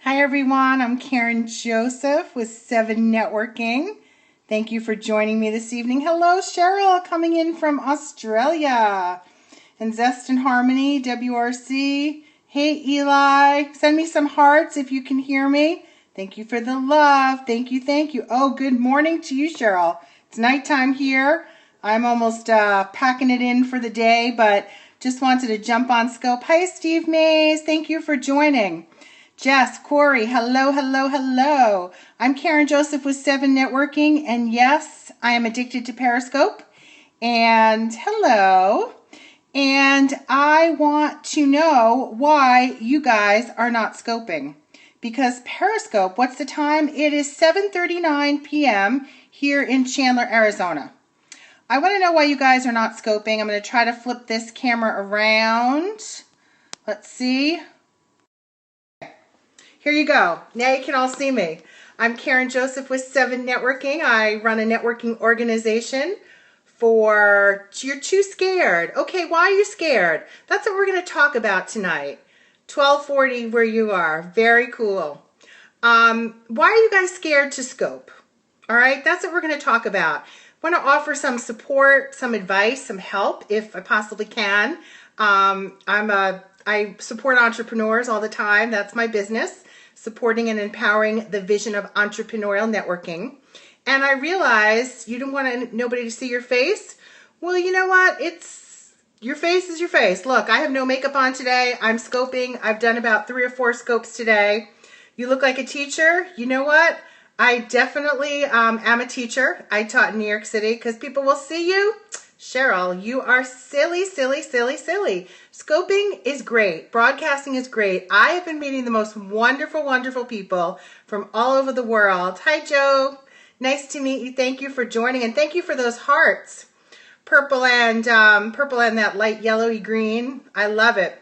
Hi everyone, I'm Karen Joseph with SEVENnetworking. Thank you for joining me this evening. Hello Cheryl, coming in from Australia. And Zest and Harmony, WRC. Hey Eli, send me some hearts if you can hear me. Thank you for the love. Thank you, thank you. Oh, good morning to you, Cheryl. It's nighttime here. I'm almost packing it in for the day, but just wanted to jump on scope. Hi Steve Mays, thank you for joining. Jess, Corey, hello, hello, hello. I'm Karen Joseph with SEVENnetworking, and yes, I am addicted to Periscope. And hello. And I want to know why you guys are not scoping. Because Periscope, what's the time? It is 7:39 p.m. here in Chandler, Arizona. I want to know why you guys are not scoping. I'm going to try to flip this camera around. Let's see. Here you go. Now you can all see me. I'm Karen Joseph with SEVENnetworking. I run a networking organization for You're Too Scared. Okay, why are you scared? That's what we're going to talk about tonight. 1240 where you are. Very cool. Why are you guys scared to scope? All right, that's what we're going to talk about. I want to offer some support, some advice, some help if I possibly can. I support entrepreneurs all the time. That's my business. Supporting and empowering the vision of entrepreneurial networking. And I realized you don't want nobody to see your face. Well, you know what? Your face is your face. Look, I have no makeup on today. I'm scoping. I've done about 3 or 4 scopes today. You look like a teacher. You know what? I definitely am a teacher. I taught in New York City because people will see you. Cheryl, you are silly, silly, silly, silly. Scoping is great. Broadcasting is great. I have been meeting the most wonderful, wonderful people from all over the world. Hi, Joe. Nice to meet you. Thank you for joining, and thank you for those hearts. Purple and that light yellowy green. I love it.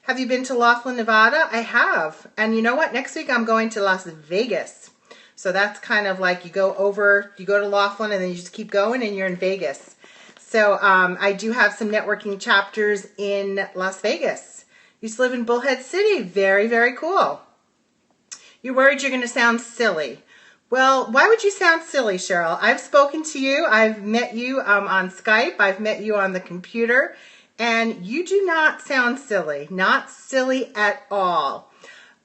Have you been to Laughlin, Nevada? I have. And you know what? Next week I'm going to Las Vegas. So that's kind of like you go to Laughlin, and then you just keep going, and you're in Vegas. So I do have some networking chapters in Las Vegas. Used to live in Bullhead City. Very, very cool. You're worried you're going to sound silly. Well, why would you sound silly, Cheryl? I've spoken to you. I've met you on Skype. I've met you on the computer. And you do not sound silly. Not silly at all.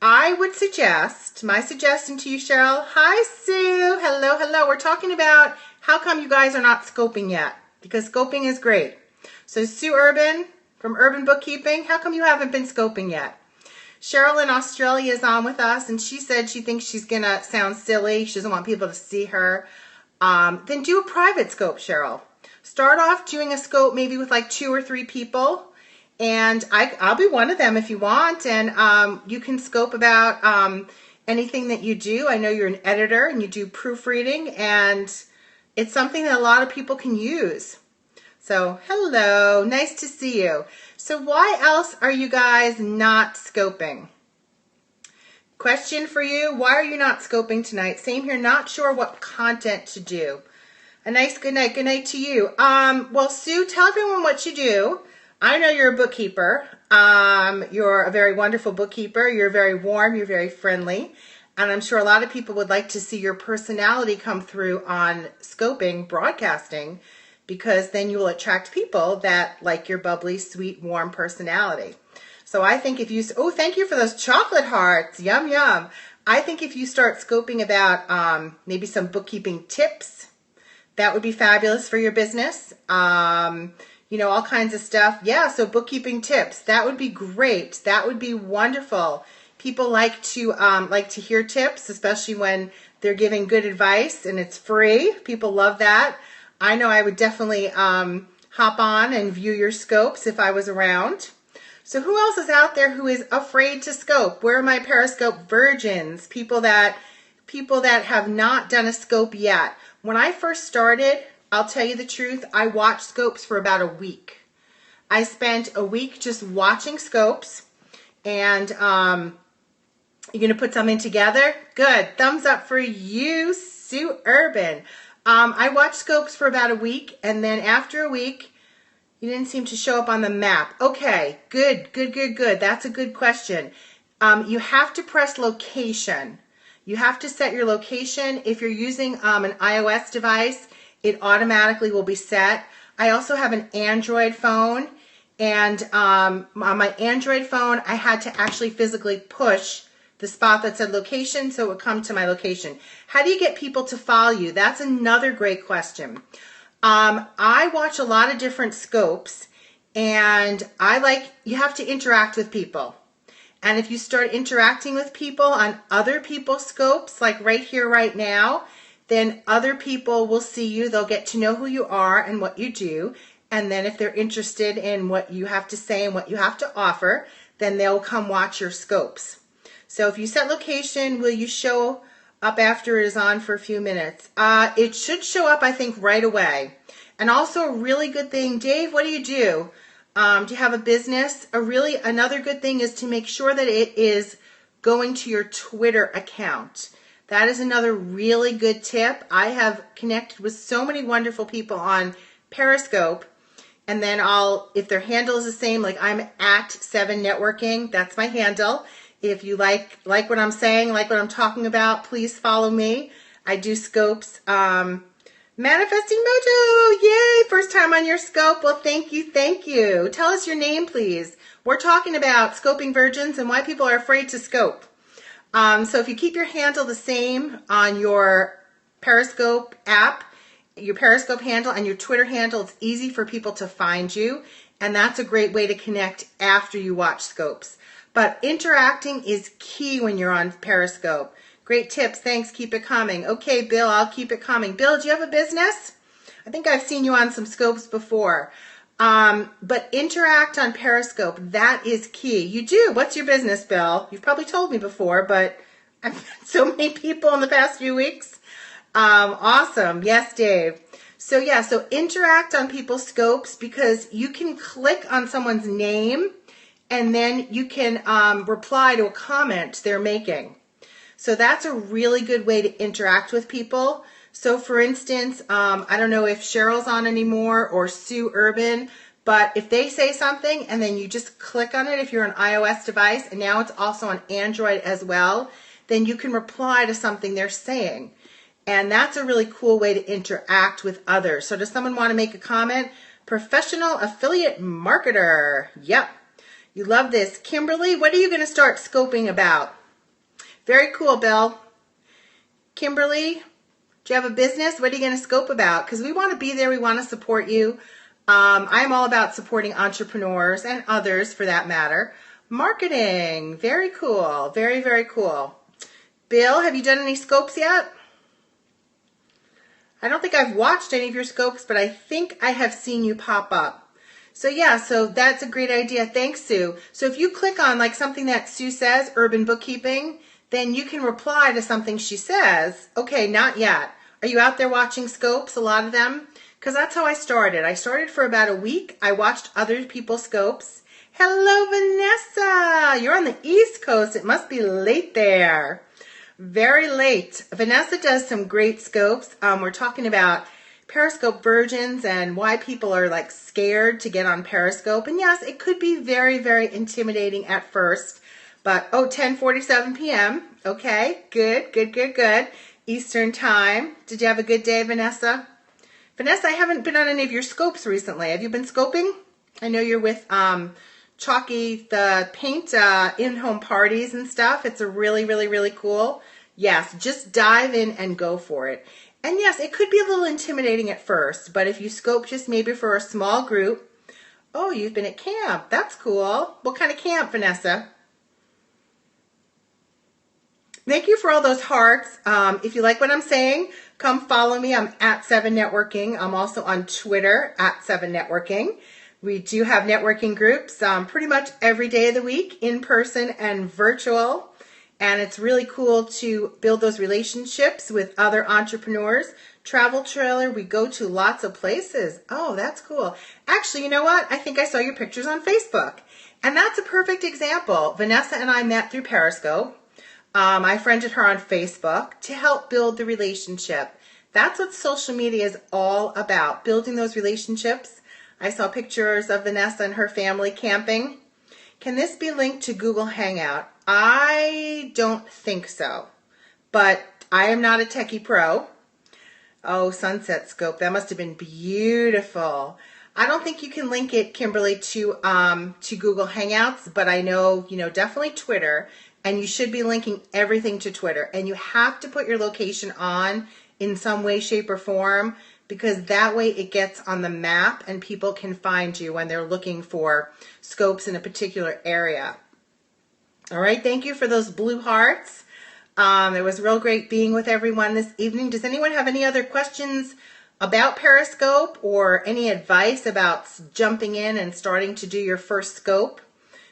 I would suggest, my suggestion to you, Cheryl. Hi, Sue. Hello, hello. We're talking about how come you guys are not scoping yet. Because scoping is great. So Sue Urban from Urban Bookkeeping, how come you haven't been scoping yet? Cheryl in Australia is on with us, and she said she thinks she's going to sound silly. She doesn't want people to see her. Then do a private scope, Cheryl. Start off doing a scope maybe with like 2 or 3 people, and I'll be one of them if you want, and you can scope about anything that you do. I know you're an editor, and you do proofreading, and it's something that a lot of people can use. So, hello, nice to see you. So why else are you guys not scoping? Question for you, why are you not scoping tonight? Same here, not sure what content to do. A nice good night to you. Well, Sue, tell everyone what you do. I know you're a bookkeeper. You're a very wonderful bookkeeper. You're very warm, you're very friendly. And I'm sure a lot of people would like to see your personality come through on scoping, broadcasting, because then you will attract people that like your bubbly, sweet, warm personality. So I think if you, oh, thank you for those chocolate hearts. Yum, yum. I think if you start scoping about maybe some bookkeeping tips, that would be fabulous for your business. You know, all kinds of stuff. Yeah, so bookkeeping tips, that would be great. That would be wonderful. People like to hear tips, especially when they're giving good advice and it's free. People love that. I know I would definitely hop on and view your scopes if I was around. So who else is out there who is afraid to scope? Where are my Periscope virgins? People that have not done a scope yet. When I first started, I'll tell you the truth, I watched scopes for about a week. I spent a week just watching scopes, and you're going to put something together? Good. Thumbs up for you, Sue Urban. I watched scopes for about a week, and then after a week, you didn't seem to show up on the map. Okay, good. That's a good question. You have to press location. You have to set your location. If you're using an iOS device, it automatically will be set. I also have an Android phone, and on my Android phone, I had to actually physically push the spot that said location so it would come to my location. How do you get people to follow you? That's another great question. I watch a lot of different scopes, and you have to interact with people. And if you start interacting with people on other people's scopes, like right here, right now, then other people will see you. They'll get to know who you are and what you do. And then if they're interested in what you have to say and what you have to offer, then they'll come watch your scopes. So if you set location, will you show up after it is on for a few minutes? It should show up, I think, right away. And also a really good thing, Dave, what do you do? Do you have a business? Another good thing is to make sure that it is going to your Twitter account. That is another really good tip. I have connected with so many wonderful people on Periscope, and then if their handle is the same, like I'm at SEVENnetworking, that's my handle. If you like what I'm saying, like what I'm talking about, please follow me. I do scopes. Manifesting Mojo, yay, first time on your scope. Well, thank you. Tell us your name, please. We're talking about scoping virgins and why people are afraid to scope. So if you keep your handle the same on your Periscope app, your Periscope handle and your Twitter handle, it's easy for people to find you. And that's a great way to connect after you watch scopes. But interacting is key when you're on Periscope. Great tips. Thanks. Keep it coming. Okay, Bill, I'll keep it coming. Bill, do you have a business? I think I've seen you on some scopes before. But interact on Periscope. That is key. You do. What's your business, Bill? You've probably told me before, but I've met so many people in the past few weeks. Awesome. Yes, Dave. So interact on people's scopes, because you can click on someone's name and then you can reply to a comment they're making. So that's a really good way to interact with people. So for instance, I don't know if Cheryl's on anymore or Sue Urban, but if they say something and then you just click on it, if you're an iOS device, and now it's also on Android as well, then you can reply to something they're saying. And that's a really cool way to interact with others. So does someone want to make a comment? Professional affiliate marketer. Yep. You love this. Kimberly, what are you going to start scoping about? Very cool, Bill. Kimberly, do you have a business? What are you going to scope about? Because we want to be there. We want to support you. I'm all about supporting entrepreneurs and others for that matter. Marketing. Very cool. Very, very cool. Bill, have you done any scopes yet? I don't think I've watched any of your scopes, but I think I have seen you pop up. So that's a great idea. Thanks, Sue. So if you click on like something that Sue says, urban bookkeeping, then you can reply to something she says. Okay, not yet. Are you out there watching scopes, a lot of them? Because that's how I started. I started for about a week. I watched other people's scopes. Hello, Vanessa. You're on the East Coast. It must be late there. Very late. Vanessa does some great scopes. We're talking about Periscope virgins and why people are like scared to get on Periscope. And yes, it could be very, very intimidating at first. But 10:47 p.m. Okay, good. Eastern time. Did you have a good day, Vanessa? Vanessa, I haven't been on any of your scopes recently. Have you been scoping? I know you're with Chalky, the paint in-home parties and stuff. It's a really, really, really cool. Yes, just dive in and go for it. And yes, it could be a little intimidating at first, but if you scope just maybe for a small group. Oh, you've been at camp. That's cool. What kind of camp, Vanessa? Thank you for all those hearts. If you like what I'm saying, come follow me. I'm at SEVENnetworking. I'm also on Twitter at SEVENnetworking. We do have networking groups pretty much every day of the week, in person and virtual. And it's really cool to build those relationships with other entrepreneurs. Travel trailer, we go to lots of places. Oh, that's cool. Actually, you know what? I think I saw your pictures on Facebook. And that's a perfect example. Vanessa and I met through Periscope. I friended her on Facebook to help build the relationship. That's what social media is all about, building those relationships. I saw pictures of Vanessa and her family camping. Can this be linked to Google Hangout? I don't think so, but I am not a techie pro. Oh, sunset scope. That must have been beautiful. I don't think you can link it, Kimberly, to Google Hangouts, but I know, definitely Twitter, and you should be linking everything to Twitter. And you have to put your location on in some way, shape, or form, because that way it gets on the map and people can find you when they're looking for scopes in a particular area. All right, thank you for those blue hearts. It was real great being with everyone this evening. Does anyone have any other questions about Periscope or any advice about jumping in and starting to do your first scope?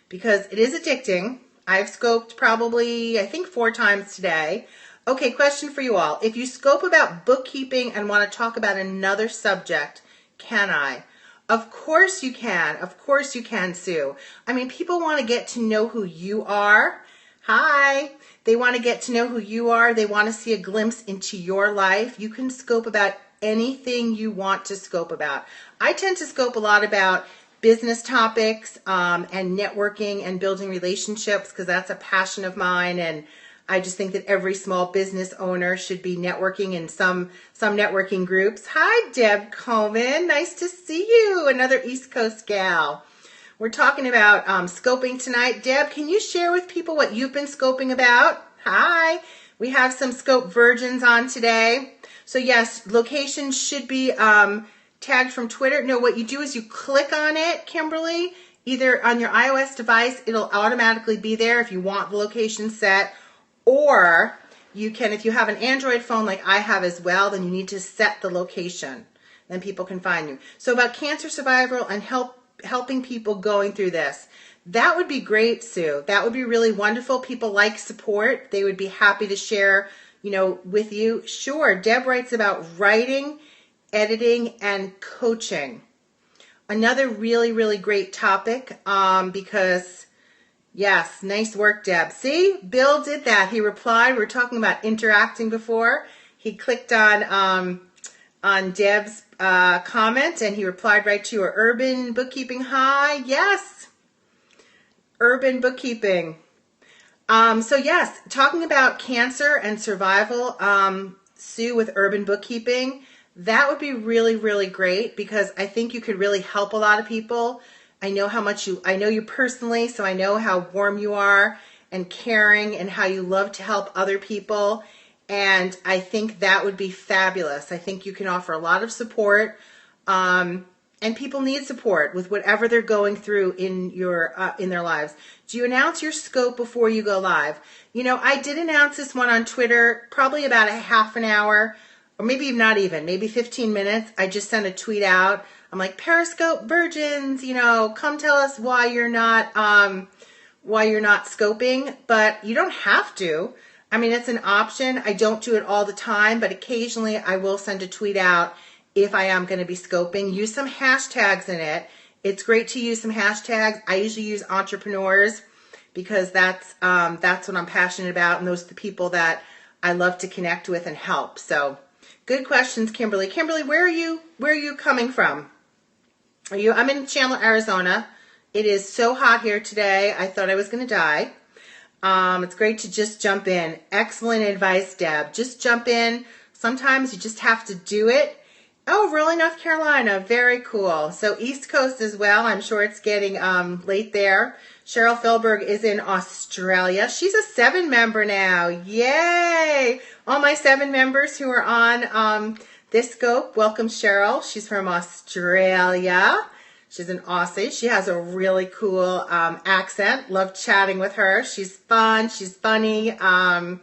Because it is addicting. I've scoped probably, I think, 4 times today. Okay, question for you all. If you scope about bookkeeping and want to talk about another subject, can I? Of course you can. Of course you can, Sue. I mean, people want to get to know who you are. Hi. They want to get to know who you are. They want to see a glimpse into your life. You can scope about anything you want to scope about. I tend to scope a lot about business topics and networking and building relationships because that's a passion of mine, and I just think that every small business owner should be networking in some networking groups. Hi, Deb Coleman. Nice to see you. Another East Coast gal. We're talking about scoping tonight. Deb, can you share with people what you've been scoping about? Hi. We have some scope virgins on today. So yes, location should be tagged from Twitter. No, what you do is you click on it, Kimberly, either on your iOS device, it'll automatically be there if you want the location set, or you can, if you have an Android phone like I have as well, then you need to set the location. Then people can find you. So about cancer survival and helping people going through this. That would be great, Sue. That would be really wonderful. People like support. They would be happy to share, with you. Sure. Deb writes about writing, editing, and coaching. Another really, really great topic because, yes, nice work, Deb. See, Bill did that. He replied. We were talking about interacting before. He clicked on Deb's comment and he replied right to her. Urban bookkeeping. Hi. Yes. Urban bookkeeping. So yes, talking about cancer and survival, Sue, with urban bookkeeping, that would be really, really great because I think you could really help a lot of people. I know you personally, so I know how warm you are and caring and how you love to help other people. And I think that would be fabulous. I think you can offer a lot of support. And people need support with whatever they're going through in their lives. Do you announce your scope before you go live? I did announce this one on Twitter, probably about a half an hour, or maybe not even, maybe 15 minutes. I just sent a tweet out. I'm like, Periscope Virgins, come tell us why you're not scoping, but you don't have to. I mean, it's an option. I don't do it all the time, but occasionally I will send a tweet out if I am going to be scoping. Use some hashtags in it. It's great to use some hashtags. I usually use entrepreneurs because that's what I'm passionate about, and those are the people that I love to connect with and help. So, good questions, Kimberly. Kimberly, where are you coming from? I'm in Chandler, Arizona. It is so hot here today. I thought I was going to die. It's great to just jump in. Excellent advice, Deb. Just jump in. Sometimes you just have to do it. Oh, really? North Carolina. Very cool. So East Coast as well. I'm sure it's getting late there. Cheryl Philberg is in Australia. She's a 7 member now. Yay! All my 7 members who are on this scope, welcome Cheryl. She's from Australia. She's an Aussie. She has a really cool accent. Love chatting with her. She's fun. She's funny. Woohoo!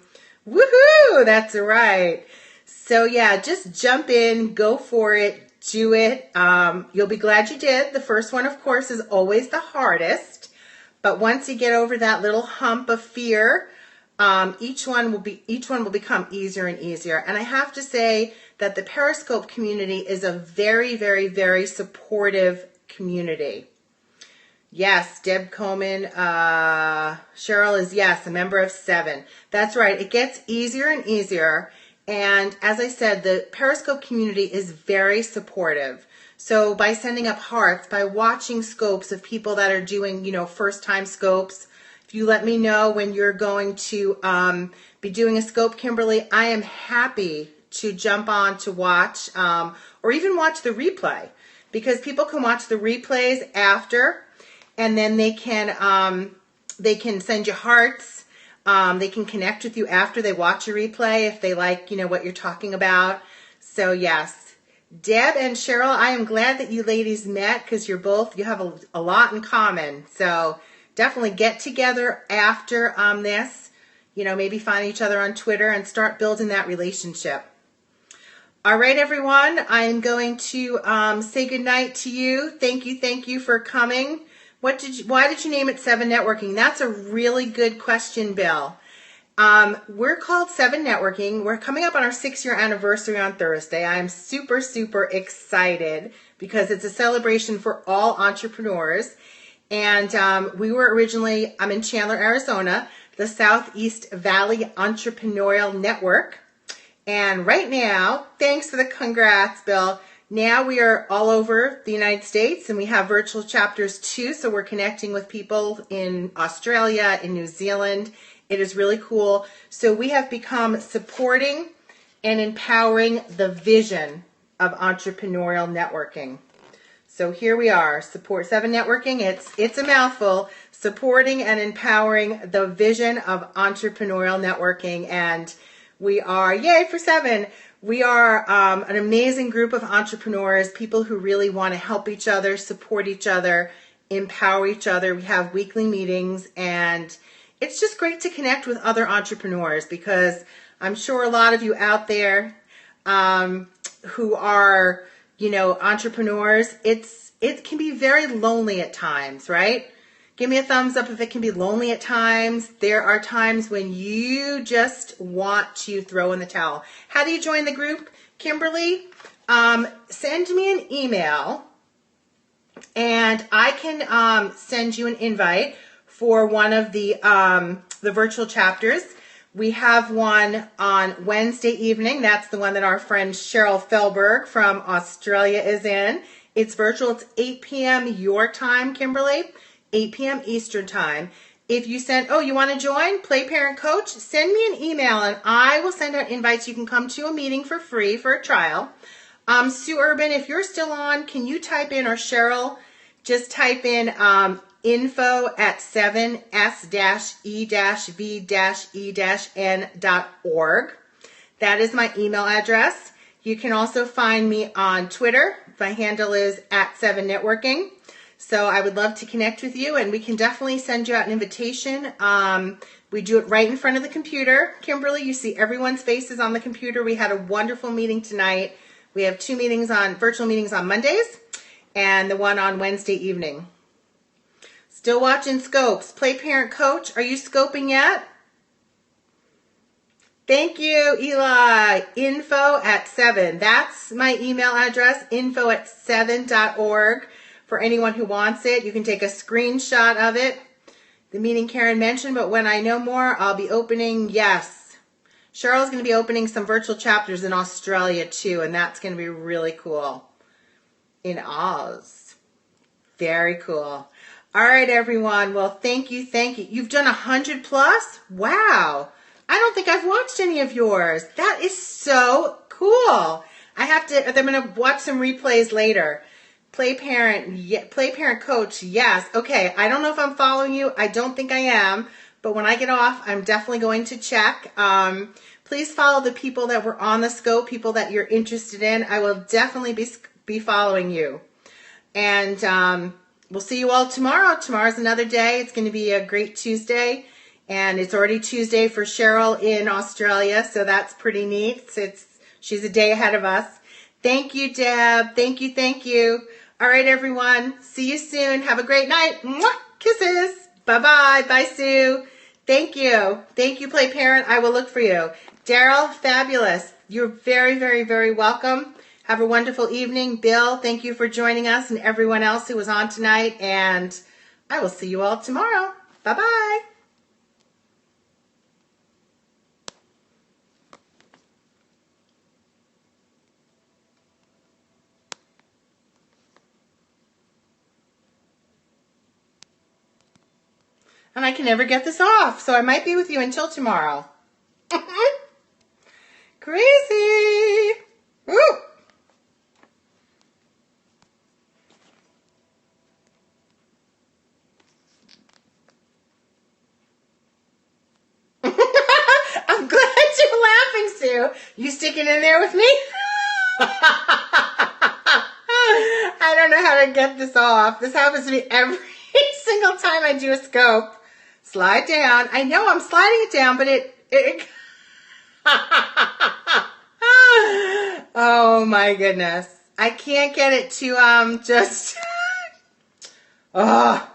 That's right. So yeah, just jump in, go for it, do it. You'll be glad you did. The first one, of course, is always the hardest. But once you get over that little hump of fear, each one will become easier and easier. And I have to say that the Periscope community is a very, very, very supportive community. Yes, Deb Coleman, Cheryl is, yes, a member of 7. That's right. It gets easier and easier. And as I said, the Periscope community is very supportive. So by sending up hearts, by watching scopes of people that are doing, first time scopes, if you let me know when you're going to be doing a scope, Kimberly, I am happy to jump on to watch or even watch the replay, because people can watch the replays after, and then they can send you hearts. They can connect with you after they watch a replay if they like, what you're talking about. So yes, Deb and Cheryl, I am glad that you ladies met, because you have a lot in common. So definitely get together after this, maybe find each other on Twitter and start building that relationship. All right, everyone, I am going to say goodnight to you. Thank you for coming. Why did you name it SEVENnetworking? That's a really good question, Bill. We're called SEVENnetworking. We're coming up on our 6-year anniversary on Thursday. I'm super, super excited because it's a celebration for all entrepreneurs. And we were originally, I'm in Chandler, Arizona, the Southeast Valley Entrepreneurial Network. And right now, thanks for the congrats, Bill. Now we are all over the United States, and we have virtual chapters too. So we're connecting with people in Australia, in New Zealand. It is really cool. So we have become supporting and empowering the vision of entrepreneurial networking. So here we are, support SEVENnetworking. It's a mouthful. Supporting and empowering the vision of entrepreneurial networking. And we are, yay for 7. We are an amazing group of entrepreneurs, people who really want to help each other, support each other, empower each other. We have weekly meetings, and it's just great to connect with other entrepreneurs, because I'm sure a lot of you out there who are, entrepreneurs, it can be very lonely at times, right? Give me a thumbs up if it can be lonely at times. There are times when you just want to throw in the towel. How do you join the group, Kimberly? Send me an email, and I can send you an invite for one of the virtual chapters. We have one on Wednesday evening. That's the one that our friend Cheryl Felberg from Australia is in. It's virtual. It's 8 p.m. your time, Kimberly. 8 p.m. Eastern time. If you you want to join, Play Parent Coach, send me an email and I will send out invites. You can come to a meeting for free for a trial. Sue Urban, if you're still on, can you type in, or Cheryl, just type in info@7s-e-v-e-n.org. That is my email address. You can also find me on Twitter. My handle is @7networking. So I would love to connect with you, and we can definitely send you out an invitation. We do it right in front of the computer. Kimberly, you see everyone's faces on the computer. We had a wonderful meeting tonight. We have 2 virtual meetings on Mondays, and the one on Wednesday evening. Still watching scopes. Play Parent Coach, are you scoping yet? Thank you, Eli. info@7. That's my email address, info@7.org. For anyone who wants it, you can take a screenshot of it. The meeting Karen mentioned, but when I know more, I'll be opening, yes. Cheryl's going to be opening some virtual chapters in Australia too, and that's going to be really cool. In Oz. Very cool. All right, everyone. Well, thank you. You've done 100 plus? Wow. I don't think I've watched any of yours. That is so cool. I'm going to watch some replays later. Play Parent Coach, yes. Okay, I don't know if I'm following you. I don't think I am, but when I get off, I'm definitely going to check. Please follow the people that were on the scope, people that you're interested in. I will definitely be following you. And we'll see you all tomorrow. Tomorrow's another day. It's going to be a great Tuesday, and it's already Tuesday for Cheryl in Australia, so that's pretty neat. She's a day ahead of us. Thank you, Deb. Thank you. All right, everyone. See you soon. Have a great night. Mwah! Kisses. Bye-bye. Bye, Sue. Thank you. Play Parent. I will look for you. Daryl, fabulous. You're very, very, very welcome. Have a wonderful evening. Bill, thank you for joining us, and everyone else who was on tonight. And I will see you all tomorrow. Bye-bye. And I can never get this off, so I might be with you until tomorrow. Crazy. Woo. I'm glad you're laughing, Sue. You sticking in there with me? I don't know how to get this off. This happens to me every single time I do a scope. Slide down. I know I'm sliding it down, but it oh my goodness. I can't get it to just oh.